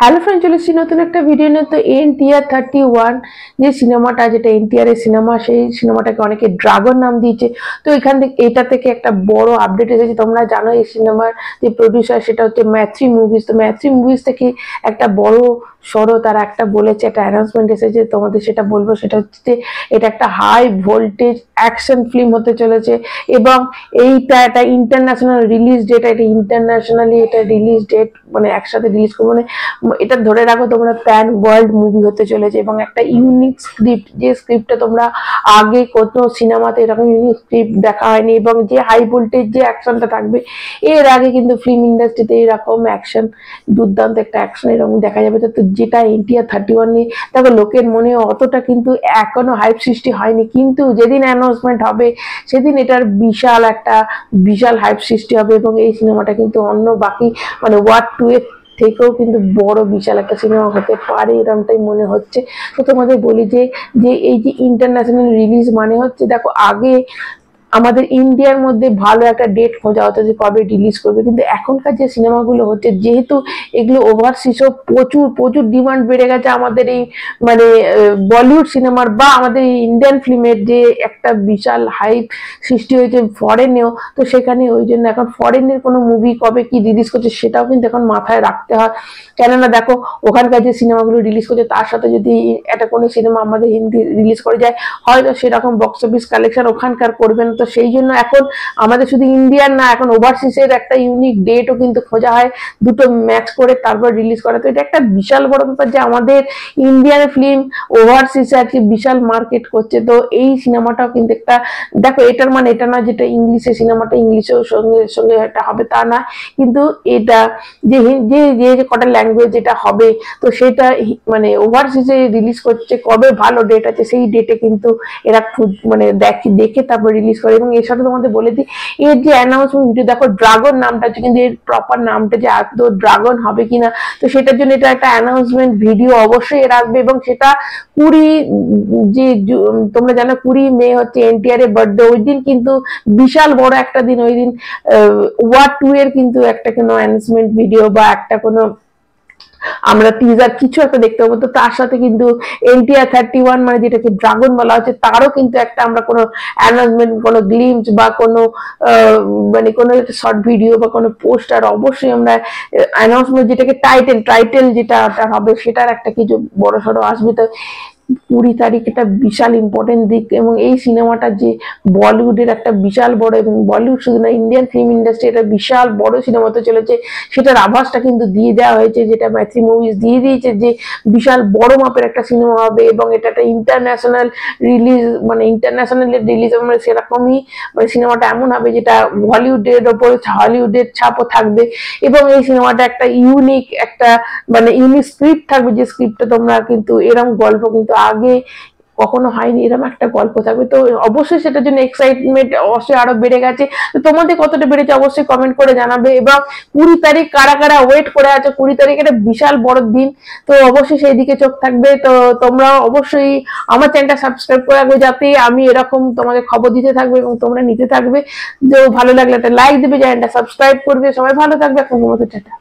Hello friend, চলে এসেছি নতুন একটা ভিডিও নিয়ে। তো এনটিআর 31 যে সিনেমাটা, যেটা এনটিআর এর সিনেমা, সেই সিনেমাটাকে অনেকে ড্রাগন নাম দিয়েছে। তো এখান থেকে এটা থেকে একটা বড় আপডেট এসেছে। তোমরা জানো এই সিনেমার যে প্রডিউসার সেটা হচ্ছে ম্যাথ্রি মুভিজ। তো ম্যাথ্রি মুভিজ থেকে একটা বড় সড়ো তারা একটা বলেছে, একটা অ্যানাউন্সমেন্ট এসেছে, তোমাদের সেটা বলবো। সেটা হচ্ছে যে এটা একটা হাই ভোল্টেজ অ্যাকশন ফিল্ম হতে চলেছে এবং এইটা একটা ইন্টারন্যাশনাল রিলিজ ডেট। এটা ইন্টারন্যাশনালি এটা রিলিজ ডেট মানে একসাথে রিলিজ করবো, মানে এটা ধরে রাখো তোমরা প্যান ওয়ার্ল্ড মুভি হতে চলেছে এবং একটা ইউনিক স্ক্রিপ্ট, যে স্ক্রিপ্টটা তোমরা আগে কোনো সিনেমাতে এরকম ইউনিক স্ক্রিপ্ট দেখা হয়নি এবং যে হাই ভোল্টেজ যে অ্যাকশনটা থাকবে, এর আগে কিন্তু ফিল্ম ইন্ডাস্ট্রিতে এরকম অ্যাকশন, দুর্দান্ত একটা অ্যাকশন এরকম দেখা যাবে। তো যেটা এনটিআর 31 নিয়ে দেখো লোকের মনে অতটা কিন্তু এখনো হাইপ সৃষ্টি হয়নি, কিন্তু যেদিন অ্যানাউন্সমেন্ট হবে সেদিন এটার বিশাল হাইপ সৃষ্টি হবে এবং এই সিনেমাটা কিন্তু অন্য বাকি মানে ওয়ার্ড 2 এর থেকেও কিন্তু বড় বিশাল একটা সিনেমা হতে পারে, এরকমটাই মনে হচ্ছে। তো তোমাদের বলি যে এই যে ইন্টারন্যাশনাল রিলিজ মানে হচ্ছে, দেখো আগে আমাদের ইন্ডিয়ার মধ্যে ভালো একটা ডেট খোঁজা হতো যে কবে রিলিজ করবে, কিন্তু এখনকার যে সিনেমাগুলো হচ্ছে যেহেতু এগুলো ওভারসিজও প্রচুর ডিমান্ড বেড়ে গেছে আমাদের এই মানে বলিউড সিনেমার বা আমাদের এই ইন্ডিয়ান ফিল্মের যে একটা বিশাল হাইপ সৃষ্টি হয়েছে ফরেনেও। তো সেখানে ওই জন্য এখন ফরেনের কোনো মুভি কবে কি রিলিজ করছে সেটাও কিন্তু এখন মাথায় রাখতে হয়। কেননা দেখো ওখানকার যে সিনেমাগুলো রিলিজ করছে তার সাথে যদি একটা কোনো সিনেমা আমাদের হিন্দি রিলিজ করে যায়, হয়তো সেরকম বক্স অফিস কালেকশন ওখানকার করবে না। তো সেই জন্য এখন আমাদের শুধু ইন্ডিয়ান না, এখন ওভারসিজের একটা ইউনিক ডেটও কিন্তু খোঁজা হয়, দুটো ম্যাচ করে তারপর রিলিজ করা। তো এটা একটা বিশাল বড় ব্যাপার যে আমাদের ইন্ডিয়ান ফিল্ম ওভারসিজে আজকে বিশাল মার্কেট করছে। তো এই সিনেমাটাও কিন্তু একটা, দেখো এটার মানে এটা না যেটা ইংলিশে সিনেমাটা ইংলিশেও সঙ্গে সঙ্গে এটা হবে তা না, কিন্তু এটা যে যে কটা ল্যাঙ্গুয়েজ যেটা হবে তো সেটা মানে ওভারসিজে রিলিজ করছে, কবে ভালো ডেট আছে সেই ডেটে কিন্তু এরা মানে দেখে তারপর রিলিজ করে। এবং এর সাথে তোমাদের বলে দিই, এর যে অ্যানাউন্সমেন্ট ভিডিও দেখো, ড্রাগন নামটা আছে, কিন্তু এর প্রপার নামটা যে আদৌ ড্রাগন হবে কিনা, তো সেটার জন্য এটা একটা অ্যানাউন্সমেন্ট ভিডিও অবশ্যই এর আসবে এবং সেটা 20 যে তোমরা জানো 20 মে হচ্ছে এনটিআর এর বার্থডে। ওই দিন কিন্তু বিশাল বড় একটা দিন, ওই দিন ওয়ার্ড 2 এর কিন্তু একটা কোনো অ্যানাউন্সমেন্ট ভিডিও বা একটা কোনো আমরা টিজার কিছু একটা দেখতে পাবো। তো তার সাথে কিন্তু এনটিআর 31 মানে যেটাকে ড্রাগন বলা হচ্ছে তারও কিন্তু একটা আমরা কোনো অ্যানাউন্সমেন্ট, কোনো গ্লিমস বা কোনো মানে কোনো শর্ট ভিডিও বা কোনো পোস্টার অবশ্যই আমরা অ্যানাউন্সমেন্ট, যেটাকে টাইটেল যেটা হবে সেটার একটা কিছু বড় সড়ো আসবে। তো 20 তারিখ এটা বিশাল ইম্পর্টেন্ট দিক এবং এই সিনেমাটা যে বলিউডের একটা বিশাল বড়, এবং বলিউড শুধু না ইন্ডিয়ান ফিল্ম ইন্ডাস্ট্রি এটা বিশাল বড় সিনেমা হতে চলেছে, সেটার আভাসটা কিন্তু দিয়ে দেওয়া হয়েছে, যেটা ম্যাথ্রি মুভিজ দিয়ে দিয়েছে যে বিশাল বড় মাপের একটা সিনেমা হবে এবং এটা একটা ইন্টারন্যাশনাল রিলিজ, মানে ইন্টারন্যাশনাল রিলিজ মানে সেরকমই, মানে সিনেমাটা এমন হবে যেটা হলিউডের ওপর হলিউডের ছাপও থাকবে এবং এই সিনেমাটা একটা ইউনিক একটা মানে ইউনিক স্ক্রিপ্ট থাকবে, যে স্ক্রিপ্টটা তোমরা কিন্তু এরকম গল্প কিন্তু আগে কখনো হয়নি, এরকম একটা গল্প থাকবে। তো অবশ্যই সেটার জন্য এক্সাইটমেন্ট অবশ্যই আরো বেড়ে গেছে। তো তোমাদের কতটা বেড়েছে অবশ্যই কমেন্ট করে জানাবে এবং 20 তারিখ কারা কারা ওয়েট করে আছে, 20 তারিখ একটা বিশাল বড় দিন, তো অবশ্যই সেই দিকে চোখ থাকবে। তো তোমরা অবশ্যই আমার চ্যানেলটা সাবস্ক্রাইব করে রাখবে যাতে আমি এরকম তোমাদের খবর দিতে থাকবো এবং তোমরা নিতে থাকবে। তো ভালো লাগলে একটা লাইক দেবে, চ্যানেলটা সাবস্ক্রাইব করবে। সবাই ভালো থাকবে, এখন মতো টাটা।